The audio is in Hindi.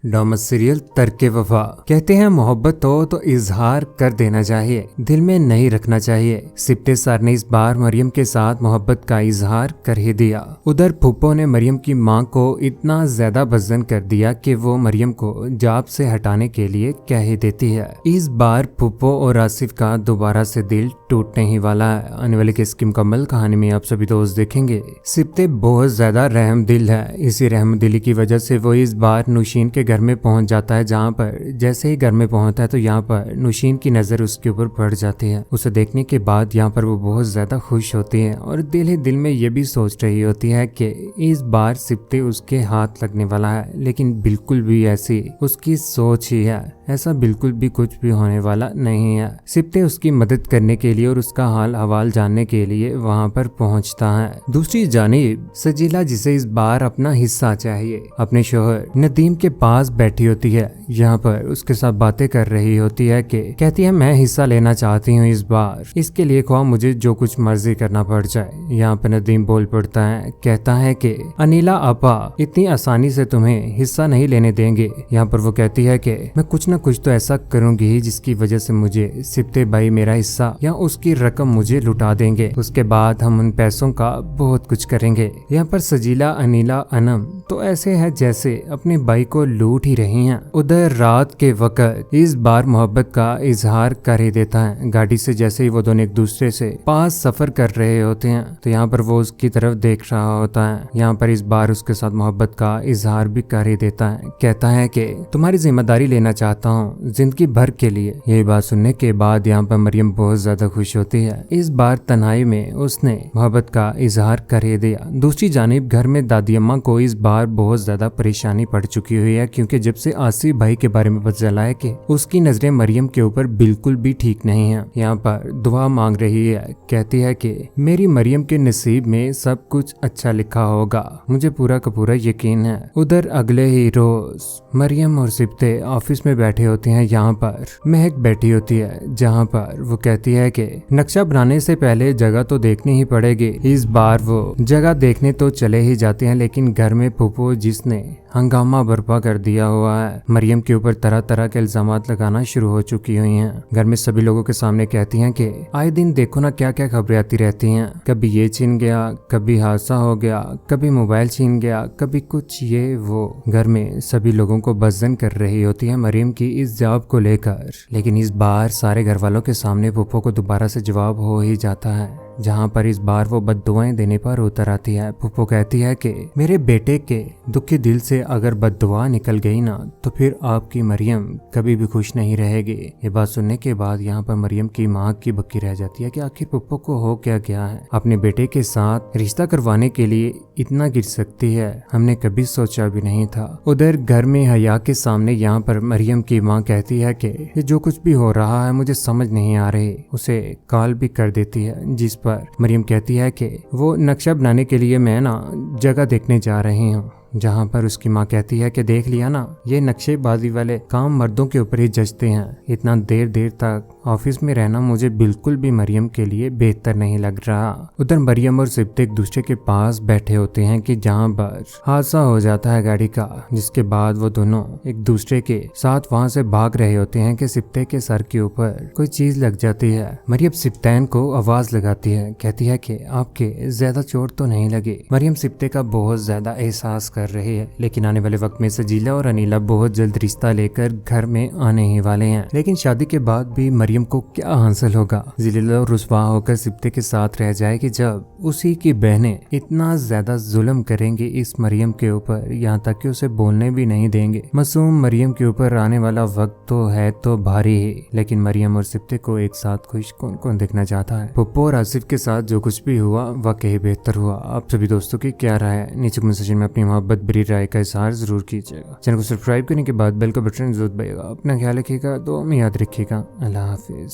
ड्रामा सीरियल तरके वफा। कहते हैं मोहब्बत हो तो इजहार कर देना चाहिए, दिल में नहीं रखना चाहिए। सिप्ते सर ने इस बार मरियम के साथ मोहब्बत का इजहार कर ही दिया। उधर फूफो ने मरियम की मां को इतना ज्यादा बज़न कर दिया कि वो मरियम को जॉब से हटाने के लिए कह ही देती है। इस बार फूफो और आसिफ का दोबारा से दिल टूटने ही वाला है। आने वाली किस की मुकम्मल कहानी में आप सभी दोस्त देखेंगे। सिप्ते बहुत ज्यादा रहम दिल है, इसी रहम दिली की वजह से वो इस बार नौशीन के घर में पहुंच जाता है, जहां पर जैसे ही घर में पहुंचता है तो यहाँ पर नौशीन की नजर उसके ऊपर पड़ जाती है। उसे देखने के बाद यहाँ पर वो बहुत ज्यादा खुश होती है और दिल ही दिल में ये भी सोच रही होती है कि इस बार सिप्ते उसके हाथ लगने वाला है, लेकिन बिल्कुल भी ऐसी उसकी सोच ही है, ऐसा बिल्कुल भी कुछ भी होने वाला नहीं है। सिप्ते उसकी मदद करने के लिए और उसका हाल हवाल जानने के लिए वहां पर पहुंचता है। दूसरी जानिब सजीला, जिसे इस बार अपना हिस्सा चाहिए, अपने शोहर नदीम के पास बैठी होती है। यहाँ पर उसके साथ बातें कर रही होती है कि कहती है मैं हिस्सा लेना चाहती हूँ इस बार, इसके लिए ख्वाह मुझे जो कुछ मर्जी करना पड़ जाए। यहाँ पर नदीम बोल पड़ता है, कहता है कि अनिला आपा इतनी आसानी से तुम्हें हिस्सा नहीं लेने देंगे। यहाँ पर वो कहती है कि मैं कुछ न कुछ तो ऐसा करूंगी जिसकी वजह से मुझे सिप्ते भाई मेरा हिस्सा या उसकी रकम मुझे लुटा देंगे, उसके बाद हम उन पैसों का बहुत कुछ करेंगे। यहाँ पर सजीला अनिला अनम तो ऐसे है जैसे अपने भाई को लूट ही रही हैं। उधर रात के वक्त इस बार मोहब्बत का इजहार कर ही देता है। गाड़ी से जैसे ही वो दोनों एक दूसरे से पास सफर कर रहे होते हैं तो यहाँ पर वो उसकी तरफ देख रहा होता है। यहाँ पर इस बार उसके साथ मोहब्बत का इजहार भी कर ही देता है। कहता है कि तुम्हारी जिम्मेदारी लेना चाहता हूँ जिंदगी भर के लिए। यही बात सुनने के बाद यहाँ पर मरियम बहुत ज्यादा खुश होती है। इस बार तन्हाई में उसने मोहब्बत का इजहार कर ही दिया। दूसरी जानिब घर में दादी अम्मा को इस बार बहुत ज्यादा परेशानी पड़ चुकी हुई है, क्योंकि जब से आसिफ भाई के बारे में पता चला है कि उसकी नजरें मरियम के ऊपर बिल्कुल भी ठीक नहीं है। यहाँ पर दुआ मांग रही है, कहती है कि मेरी मरियम के नसीब में सब कुछ अच्छा लिखा होगा, मुझे पूरा का पूरा यकीन है। उधर अगले ही रोज मरियम और सिप्ते ऑफिस में बैठे होते हैं। यहाँ पर महक बैठी होती है, जहाँ पर वो कहती है कि नक्शा बनाने से पहले जगह तो देखनी ही पड़ेगी। इस बार वो जगह देखने तो चले ही जाते हैं, लेकिन घर में फूफो जिसने हंगामा बर्पा कर दिया हुआ है, मरियम के ऊपर तरह तरह के इल्जामात लगाना शुरू हो चुकी हुई हैं। घर में सभी लोगों के सामने कहती हैं कि आए दिन देखो ना क्या क्या खबरें आती रहती हैं, कभी ये छीन गया, कभी हादसा हो गया, कभी मोबाइल छीन गया, कभी कुछ ये वो। घर में सभी लोगों को बज़न कर रही होती है मरियम की इस जवाब को लेकर, लेकिन इस बार सारे घर वालों के सामने फूफो को दोबारा से जवाब हो ही जाता है, जहाँ पर इस बार वो बद्दुआएं देने पर उतर आती है। फूफो कहती है कि मेरे बेटे के दुखी दिल से अगर बद्दुआ निकल गई ना तो फिर आपकी मरियम कभी भी खुश नहीं रहेगी। ये बात सुनने के बाद यहाँ पर मरियम की माँ की बक्की रह जाती है कि आखिर फूफो को हो क्या गया है, अपने बेटे के साथ रिश्ता करवाने के लिए इतना गिर सकती है, हमने कभी सोचा भी नहीं था। उधर घर में हया के सामने यहाँ पर मरियम की माँ कहती है कि ये जो कुछ भी हो रहा है मुझे समझ नहीं आ रही। उसे कॉल भी कर देती है, जिस पर मरियम कहती है कि वो नक्शा बनाने के लिए मैं ना जगह देखने जा रही हूँ। जहाँ पर उसकी माँ कहती है कि देख लिया ना, ये नक्शेबाजी वाले काम मर्दों के ऊपर ही जचते हैं। इतना देर देर तक ऑफिस में रहना मुझे बिल्कुल भी मरियम के लिए बेहतर नहीं लग रहा। उधर मरियम और सिप्ते एक दूसरे के पास बैठे होते हैं कि जहाँ पर हादसा हो जाता है गाड़ी का, जिसके बाद वो दोनों एक दूसरे के साथ वहाँ से भाग रहे होते हैं कि सिप्ते के सर के ऊपर कोई चीज लग जाती है। मरियम सिप्तैन को आवाज लगाती है, कहती है कि आपके ज्यादा चोट तो नहीं लगी। मरियम सिप्ते का बहुत ज्यादा एहसास कर रही है, लेकिन आने वाले वक्त में सजीला और अनिला बहुत जल्द रिश्ता लेकर घर में आने ही वाले हैं। लेकिन शादी के बाद भी मरियम को क्या हासिल होगा। जिलेला और रुस्वा होकर सिप्ते के साथ रह जाएगी जब उसी की बहनें इतना ज्यादा जुल्म करेंगी इस मरियम के ऊपर, यहाँ तक कि उसे बोलने भी नहीं देंगे। मासूम मरियम के ऊपर आने वाला वक्त तो है तो भारी ही, लेकिन मरियम और सिप्ते को एक साथ खुश कौन कौन देखना चाहता है। पप्पू और आसिफ के साथ जो कुछ भी हुआ वाकई बेहतर हुआ। आप सभी दोस्तों की क्या राय है, नीचे कमेंट सेक्शन में अपनी मोहब्बत भरी राय का इजहार जरूर कीजिएगा। चैनल को सब्सक्राइब करने के बाद बेल का बटन जरूर दबाइएगा। अपना ख्याल रखिएगा, दुआ में याद रखिएगा। अल्लाह हाफिज।